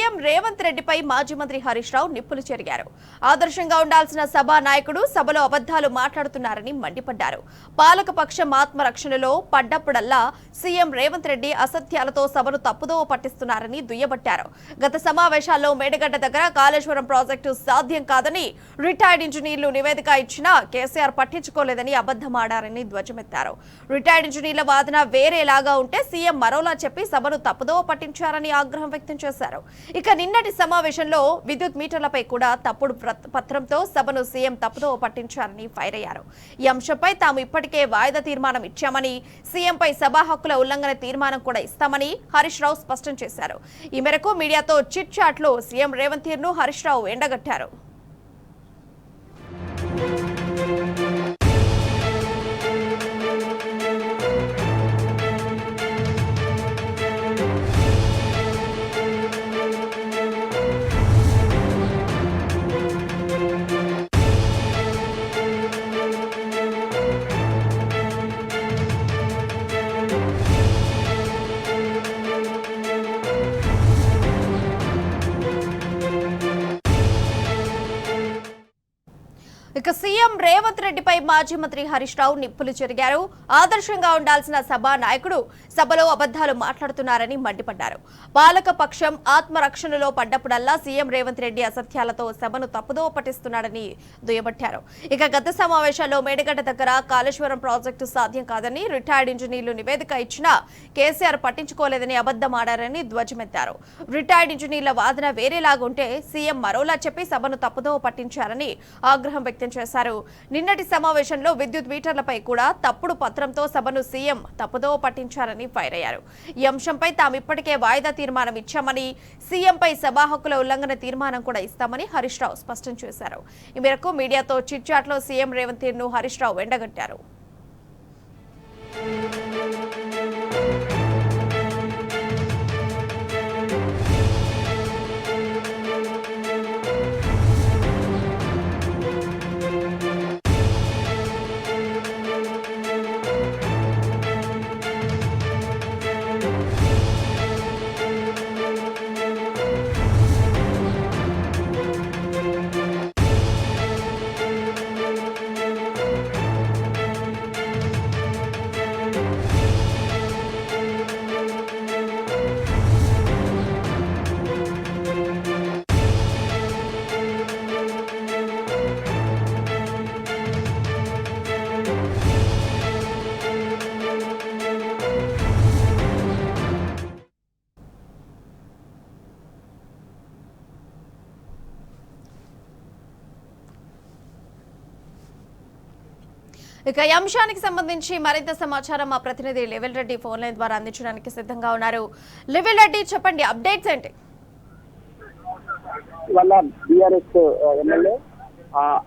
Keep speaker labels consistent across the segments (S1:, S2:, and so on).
S1: CM Revanth రెడ్డిపై మాజీ మంత్రి హరీష్ రావు నిప్పులు చెరిగారు. ఆదర్శంగా ఉండాల్సిన సభా నాయకుడు సభలో అబద్ధాలు మాట్లాడుతున్నారని మండిపడ్డారు. పాలకపక్షం ఆత్మరక్షణలో పడ్డప్పుడల్లా సీఎం రేవంత్ రెడ్డి అసత్యాలతో సభను తప్పుదోవ పట్టిస్తున్నారని దుయ్యబట్టారు. గత సమావేశాల్లో మేడగడ్డ దగ్గర కాళేశ్వరం ప్రాజెక్టు సాధ్యం కాదని రిటైర్డ్ ఇంజనీర్లు నివేదిక ఇచ్చినా కేసీఆర్ పట్టించుకోలేదని అబద్ధమాడారని ధ్వజమెత్తారు. రిటైర్డ్ ఇంజనీర్ల వాదన వేరేలాగా ఉంటే సీఎం మరోలా చెప్పి సభను తప్పుదోవ పట్టించారని ఆగ్రహం వ్యక్తం చేశారు. ఇక నిన్నటి సమావేశంలో విద్యుత్ మీటర్లపై కూడా తప్పుడు పత్రంతో సభను సీఎం తప్పుదోవ పట్టించారని ఫైర్ అయ్యారు. ఈ అంశంపై తాము ఇప్పటికే వాయిదా తీర్మానం ఇచ్చామని, సీఎంపై సభా హక్కుల ఉల్లంఘన తీర్మానం కూడా ఇస్తామని హరీష్ రావు స్పష్టం చేశారు. ఈ మేరకు మీడియాతో చిట్ చాట్ లో సీఎం రేవంత్ తీరును హరీష్ రావు ఎండగట్టారు. ఇక సీఎం రేవంత్ రెడ్డిపై మాజీ మంత్రి హరీష్ రావు నిప్పులు చెరిగారు. ఆదర్శంగా ఉండాల్సిన సభా నాయకుడు సభలో అబద్ధాలు మాట్లాడుతున్నారని మండిపడ్డారు. పాలక పక్షం ఆత్మరక్షణలో పడ్డప్పుడల్లా సీఎం రేవంత్ రెడ్డి అసత్యాలతో సభను తప్పుదోవ పట్టిస్తున్నారని దుయ్యబట్టారు. ఇక గత సమావేశాల్లో మేడగడ్డ దగ్గర కాళేశ్వరం ప్రాజెక్టు సాధ్యం కాదని రిటైర్డ్ ఇంజనీర్లు నివేదిక ఇచ్చినా కేసీఆర్ పట్టించుకోలేదని అబద్ధమాడారని ధ్వజమెత్తారు. రిటైర్డ్ ఇంజనీర్ల వాదన వేరేలాగుంటే సీఎం మరోలా చెప్పి సభను తప్పుదోవ పట్టించారని ఆగ్రహం వ్యక్తం చేశారు. నిన్నటి సమావేశంలో విద్యుత్ మీటర్లపై కూడా తప్పుడు పత్రంతో సభను సీఎం తప్పుదోవ పట్టించారని ఫైర్ అయ్యారు. ఈ అంశంపై తాము ఇప్పటికే వాయిదా తీర్మానం ఇచ్చామని, సీఎంపై సభా హక్కుల ఉల్లంఘన తీర్మానం కూడా ఇస్తామని హరీష్ రావు స్పష్టం చేశారు. ఈ మేరకు మీడియాతో చిట్ చాట్ లో సీఎం రేవంత్ తీరును హరీష్ రావు ఎండగట్టారు. ఇక ఈ అంశానికి సంబంధించి మరింత సమాచారం మా ప్రతినిధి లెవెల్ రెడ్డి ఫోన్ లైన్ ద్వారా అందించడానికి సిద్ధంగా ఉన్నారు. లెవెల్ రెడ్డి, చెప్పండి, అప్డేట్స్ ఏంటి?
S2: ఇవాళ బీఆర్ఎస్ ఎమ్మెల్యే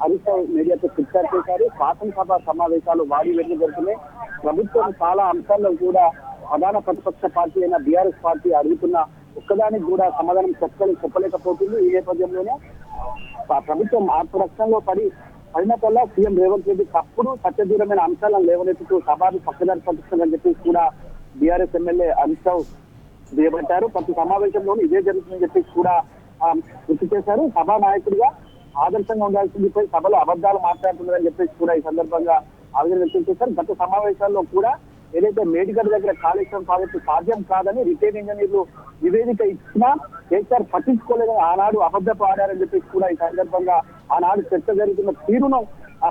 S2: హరీష్ రావు మీడియాతో ఫిక్సర్ చేశారు. శాసనసభ సమావేశాలు వాడి వెళ్లి జరుగుతున్నాయి. ప్రభుత్వం చాలా అంశాల్లో కూడా ప్రధాన ప్రతిపక్ష పార్టీ అయిన బీఆర్ఎస్ పార్టీ అడుగుతున్న ఒక్కదానికి కూడా సమాధానం చెప్పలేకపోతుంది. ఈ నేపథ్యంలోనే ప్రభుత్వం ఆత్మరక్షణలో పడినట్ల సీఎం రేవంత్ రెడ్డి తప్పుడు సత్యదూరమైన అంశాలను లేవనెత్తుతూ సభను పక్కదారి పట్టిస్తుందని చెప్పి కూడా బీఆర్ఎస్ ఎమ్మెల్యే హరీష్ రావు దుయ్యబట్టారు. ప్రతి సమావేశంలోనూ ఇదే జరుగుతుందని చెప్పి కూడా గుర్తు చేశారు. సభా నాయకుడిగా ఆదర్శంగా ఉండాల్సిందిపై సభలో అబద్ధాలు మాట్లాడుతున్నారని చెప్పేసి కూడా ఈ సందర్భంగా ఆవేదన వ్యక్తం చేశారు. గత సమావేశాల్లో కూడా ఏదైతే మేడిగడ్డ దగ్గర కాళేశ్వరం ప్రాజెక్టు సాధ్యం కాదని రిటైర్డ్ ఇంజనీర్లు నివేదిక ఇచ్చినా కేసీఆర్ పట్టించుకోలేదని ఆనాడు అబద్ధపు ఆడారని చెప్పేసి కూడా ఈ సందర్భంగా ఆనాడు చర్చ జరుగుతున్న తీరును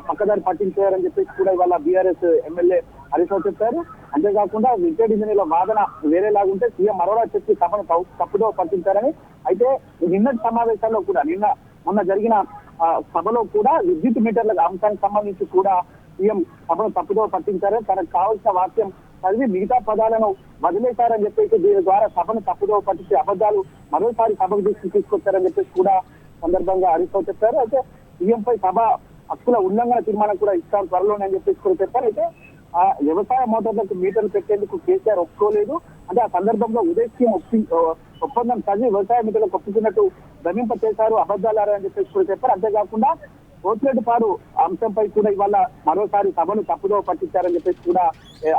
S2: పక్కదారి పట్టించారని చెప్పేసి కూడా ఇవాళ బీఆర్ఎస్ ఎమ్మెల్యే హరీష్ రావు చెప్పారు. అంతేకాకుండా రిటైర్డ్ ఇంజనీర్ల వాదన వేరేలాగుంటే సీఎం మరోలా చెప్పి సభను తప్పుదో పట్టించారని, అయితే నిన్నటి సమావేశాల్లో కూడా మొన్న జరిగిన సభలో కూడా విద్యుత్ మీటర్ల అంశానికి సంబంధించి కూడా సీఎం సభను తప్పుదో పట్టించారని, తనకు కావాల్సిన వాక్యం చదివి మిగతా పదాలను వదిలేశారని చెప్పేసి దీని ద్వారా సభను తప్పుదో పట్టించి అబద్ధాలు మరోసారి సభకు తీసుకొచ్చారని చెప్పేసి కూడా సందర్భంగా హరీష్ రావు చెప్పారు. అయితే సీఎంపై సభ హక్కుల ఉల్లంఘన తీర్మానం కూడా ఇస్తాను త్వరలోనే అని చెప్పేసి కూడా చెప్పారు. అయితే వ్యవసాయ మోటార్లకు మీటర్లు పెట్టేందుకు కేసీఆర్ ఒప్పుకోలేదు. అంటే ఆ సందర్భంలో ఉదయ్ స్కీమ్ ఒప్పందం చదివి వ్యవసాయ మీటర్లకు ఒప్పుకున్నట్టు భ్రమింప చేశారు, అబద్ధాలని చెప్పేసి కూడా చెప్పారు. అంతేకాకుండా పోతిరెడ్డిపాడు అంశంపై కూడా ఇవాళ మరోసారి సభను తప్పుదో పట్టించారని చెప్పేసి కూడా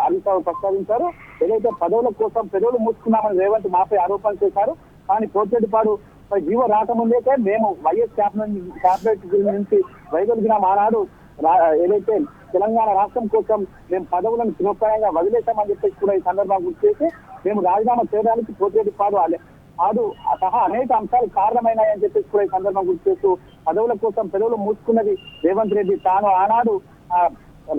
S2: హరీష్ రావు ప్రస్తావించారు. ఏదైతే పదవుల కోసం పెదవులు మూసుకున్నామని రేవంత్ మాపై ఆరోపణలు చేశారు, కానీ పోతిరెడ్డిపాడు మరి జీవో రాకముందే మేము వైఎస్ క్యాబినెట్ నుంచి వైదొలిగినాం. ఆనాడు ఏదైతే తెలంగాణ రాష్ట్రం కోసం మేము పదవులను సులభంగా వదిలేశామని చెప్పేసి కూడా ఈ సందర్భంగా గుర్తు చేసి మేము రాజీనామా చేయడానికి పోటీ ఆడు సహా అనేక అంశాలు కారణమైనాయని చెప్పేసి కూడా ఈ సందర్భంగా గుర్తు చేస్తూ పదవుల కోసం పెదవులు మూసుకున్నది రేవంత్ రెడ్డి. తాను ఆనాడు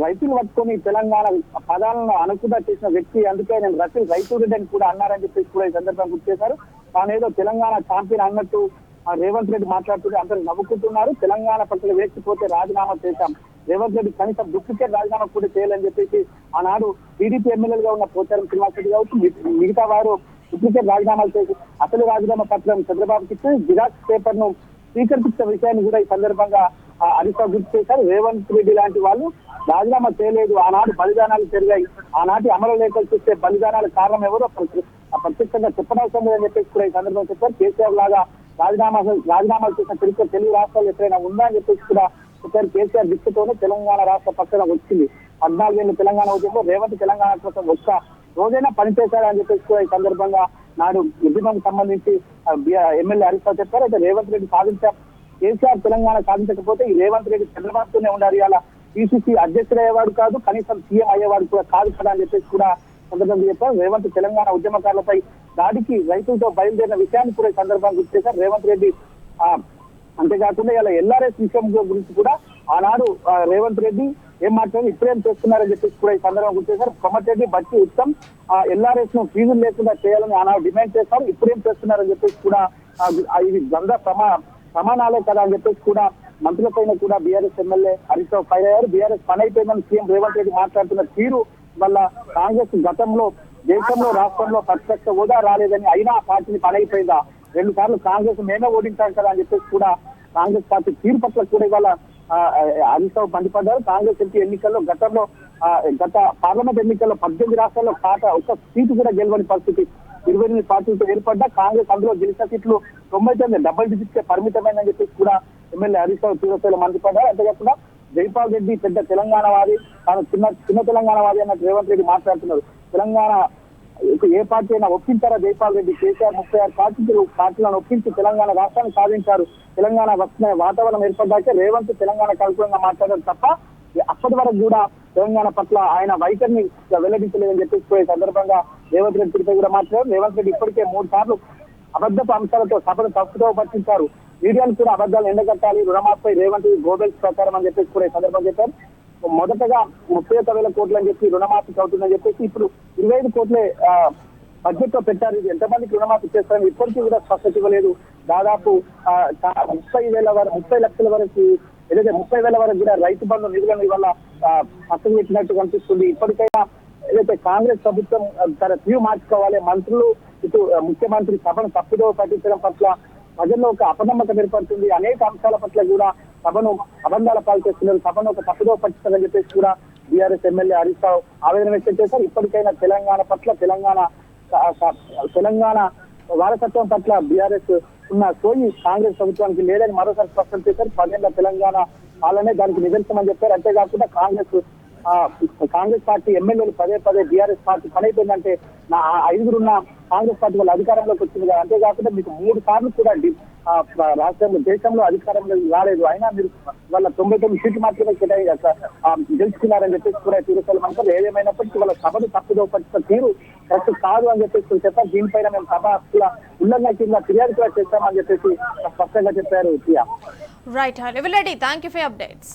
S2: రైతులు పట్టుకొని తెలంగాణ పదాలను అనుకున్నా చేసిన వ్యక్తి, అందుకే నేను రైతు రెడ్డి అని కూడా అన్నారని చెప్పేసి కూడా ఈ సందర్భంగా గుర్తు చేశారు. తాను ఏదో తెలంగాణ ఛాంపియన్ అన్నట్టు రేవంత్ రెడ్డి మాట్లాడుతుంటే అందరూ నవ్వుకుంటున్నారు. తెలంగాణ పట్ల వేసిపోతే రాజీనామా చేశాం, రేవంత్ రెడ్డి కనీసం డూప్లికేట్ రాజీనామా కూడా చేయాలని చెప్పేసి ఆనాడు టీడీపీ ఎమ్మెల్యేలుగా ఉన్న పోచారం శ్రీనివాస్ రెడ్డి కావచ్చు, మిగతా వారు డూప్లికేట్ రాజీనామాలు చేసి అసలు రాజీనామా పత్రం చంద్రబాబుకి ఇచ్చి జిరాక్స్ పేపర్ ను స్వీకరించిన విషయాన్ని కూడా ఈ సందర్భంగా హరీష్ రావు గుర్తు చేశారు. రేవంత్ రెడ్డి లాంటి వాళ్ళు రాజీనామా చేయలేదు, ఆనాడు బలిదానాలు జరిగాయి, ఆనాటి అమరలేఖలు చూస్తే బలిదానాల కారణం ఎవరో ప్రత్యక్షంగా చెప్పనవసరం లేదని చెప్పేసి కూడా ఈ సందర్భంగా చెప్పారు. కేసీఆర్ లాగా రాజీనామాలు చేసిన చరిత్ర తెలుగు రాష్ట్రాలు ఎప్పుడైనా ఉందా అని చెప్పేసి కూడా చెప్పారు. కేసీఆర్ దిక్కుతోనే తెలంగాణ రాష్ట్ర పక్కన వచ్చింది. 14 ఏళ్ళు తెలంగాణ ఉద్యమంలో రేవంత్ తెలంగాణ కోసం ఒక్క రోజైనా పనిచేశారని చెప్పేసి కూడా ఈ సందర్భంగా నాడు ఉద్యమంకి సంబంధించి ఎమ్మెల్యే హరీష్ రావు చెప్పారు. అయితే రేవంత్ రెడ్డి కేసీఆర్ తెలంగాణ సాధించకపోతే ఈ రేవంత్ రెడ్డి చంద్రబాబుతోనే ఉండాలి, ఇలా పిసిసి అధ్యక్షుడు అయ్యేవాడు కాదు, కనీసం సీఎం అయ్యేవాడు కూడా కాదు కదా అని చెప్పేసి కూడా సందర్భంగా చెప్పారు. రేవంత్ తెలంగాణ ఉద్యమకారులపై దాడికి రైతులతో బయలుదేరిన విషయాన్ని కూడా ఈ సందర్భంగా గుర్తు చేశారు రేవంత్ రెడ్డి. అంతేకాకుండా ఇలా ఎల్ఆర్ఎస్ విషయం గురించి కూడా ఆనాడు రేవంత్ రెడ్డి ఏం మాట్లాడారు, ఇప్పుడేం చేస్తున్నారని చెప్పేసి కూడా ఈ సందర్భంగా గుర్తు చేశారు. కోమటిరెడ్డి బట్టి ఉత్తమ్ ఎల్ఆర్ఎస్ ను ఫీజులు లేకుండా చేయాలని ఆనాడు డిమాండ్ చేశారు, ఇప్పుడేం చేస్తున్నారని చెప్పేసి కూడా ఇది ద్వంద్వ సమానాలే కదా అని చెప్పేసి కూడా మంత్రులపైన కూడా BRS MLA Harish Rao fire అయ్యారు. బీఆర్ఎస్ పని అయిపోయిందని సీఎం రేవంత్ రెడ్డి మాట్లాడుతున్న తీరు వల్ల కాంగ్రెస్ గతంలో దేశంలో రాష్ట్రంలో ప్రత్యక్ష హోదా రాలేదని అయినా ఆ పార్టీని పని అయిపోయిందా, 2 సార్లు కాంగ్రెస్ మేమే ఓడించాం కదా అని చెప్పేసి కూడా కాంగ్రెస్ పార్టీ తీరు పట్ల కూడా ఇవాళ హరీష్ రావు మండిపడ్డారు. కాంగ్రెస్ ఎంపీ ఎన్నికల్లో గత పార్లమెంట్ ఎన్నికల్లో 18 రాష్ట్రాల్లో ఒక్క సీటు కూడా గెలవని పరిస్థితి, 28 పార్టీలతో ఏర్పడ్డా కాంగ్రెస్ అందులో గెలిచిన సీట్లు 99 డబుల్ డిజిట్ కే పరిమితమైందని చెప్పేసి కూడా ఎమ్మెల్యే హరీష్ రావు తీవ్రస్థాయిలో మండిపడ్డారు. అంతేకాకుండా జైపాల్ రెడ్డి పెద్ద తెలంగాణ వాది, తాను చిన్న తెలంగాణ వాది అన్నట్టు రేవంత్ రెడ్డి మాట్లాడుతున్నారు. తెలంగాణ ఏ పార్టీ అయినా ఒప్పించారా జైపాల్ రెడ్డి? కేసీఆర్ 36 పార్టీలను ఒప్పించి తెలంగాణ రాష్ట్రాన్ని సాధించారు. తెలంగాణ వాతావరణం ఏర్పడ్డాకే రేవంత్ తెలంగాణ కలుపులంగా మాట్లాడారు తప్ప అప్పటి వరకు కూడా తెలంగాణ పట్ల ఆయన వైఖరిని వెల్లడించలేదని చెప్పేసి సందర్భంగా రేవంత్ రెడ్డి తిరిగి కూడా మాట్లాడారు. రేవంత్ రెడ్డి ఇప్పటికే 3 సార్లు అబద్ధపు అంశాలతో సభను తప్పుతో పట్టించారు. మీడియాను కూడా అబద్ధాలు ఎండగట్టాలి, రుణమాఫీపై రేవంత్ గోబెల్స్ ప్రచారం అని చెప్పేసి కూడా ఈ సందర్భంగా చెప్పారు. మొదటగా 31,000 కోట్లు అని చెప్పి రుణమాఫీ అవుతుందని చెప్పేసి ఇప్పుడు 25 కోట్లే బడ్జెట్ లో పెట్టారు. ఇది ఎంతమందికి రుణమాఫీ చేస్తారని ఇప్పటికీ కూడా స్పష్టత ఇవ్వలేదు. దాదాపు 30 లక్షల వరకు ఏదైతే 30,000 వరకు కూడా రైతు బంధు నిధులను ఇవాళ పక్కన పెట్టినట్టు కనిపిస్తుంది. ఇప్పటికైనా ఏదైతే కాంగ్రెస్ ప్రభుత్వం తన తీరు మార్చుకోవాలి, మంత్రులు ఇటు ముఖ్యమంత్రి సభను తప్పుదో పట్టించడం పట్ల ప్రజల్లో ఒక అపనమ్మకం ఏర్పడుతుంది. అనేక అంశాల పట్ల కూడా సభను అబంధాల పాలు చేస్తున్నారు, సభను ఒక తప్పుదో పట్టిస్తారని చెప్పేసి కూడా బీఆర్ఎస్ ఎమ్మెల్యే హరీష్ రావు ఆవేదన వ్యక్తం చేశారు. ఇప్పటికైనా తెలంగాణ పట్ల తెలంగాణ వారసత్వం పట్ల బీఆర్ఎస్ ఉన్న సోయి కాంగ్రెస్ ప్రభుత్వానికి లేదని మరోసారి స్పష్టం చేశారు. 10 ఏళ్ల తెలంగాణ పాలనే దానికి నిదర్శనం అని చెప్పారు. అంతేకాకుండా కాంగ్రెస్ పార్టీ ఎమ్మెల్యేలు పదే బీఆర్ఎస్ పార్టీ పని అయిపోయిందంటే 5 ఉన్న కాంగ్రెస్ పార్టీ వాళ్ళు అధికారంలోకి వచ్చింది కదా. అంతేకాకుండా మీకు 3 సార్లు కూడా రాష్ట్రంలో దేశంలో అధికారంలో రాలేదు, అయినా మీరు వాళ్ళ 99 సీట్లు మాత్రమే గెలుచుకున్నారని చెప్పేసి కూడా తీరుసాలు అంటారు. ఏదేమైనప్పటికీ వాళ్ళ సభను తప్పుదో పట్టిన తీరు కరెక్ట్ కాదు అని చెప్పేసి చెప్పారు. దీనిపైన మేము సభ హక్కుల ఉల్లంఘన కింద ఫిర్యాదు కూడా చేస్తామని చెప్పేసి స్పష్టంగా చెప్పారు.
S1: Right, thank you for updates.